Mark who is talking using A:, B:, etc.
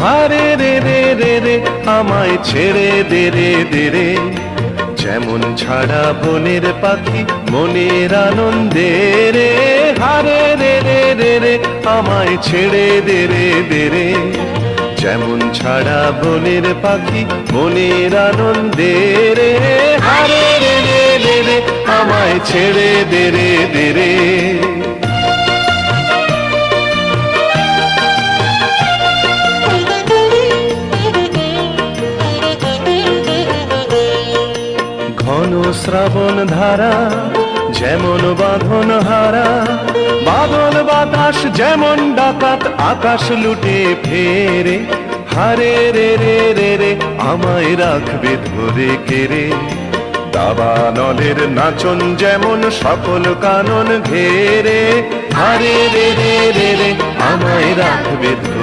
A: হারে রে রে রে রে আমায় ছেড়ে দে রে দে রে। যেমন ছাড়া বনের পাখি মনের আনন্দে রে, হারে রে রে রে রে আমায় ছেড়ে দে রে দে রে। যেমন ছাড়া বনের পাখি মনের আনন্দে রে, হারে রে রে রে রে আমায় ছেড়ে দে রে দে রে। ঘন শ্রাবণ ধারা যেমন বাঁধন হারা, বাদল বাতাস যেমন ডাকাত আকাশ লুটে ফেরে, হারে রে রে রে রে আমায় রাখবে ধরে কেড়ে। দাবানলের নাচন যেমন সকল কানন ঘেরে, হারে রে রে রে রে আমায় রাখবে ধরে।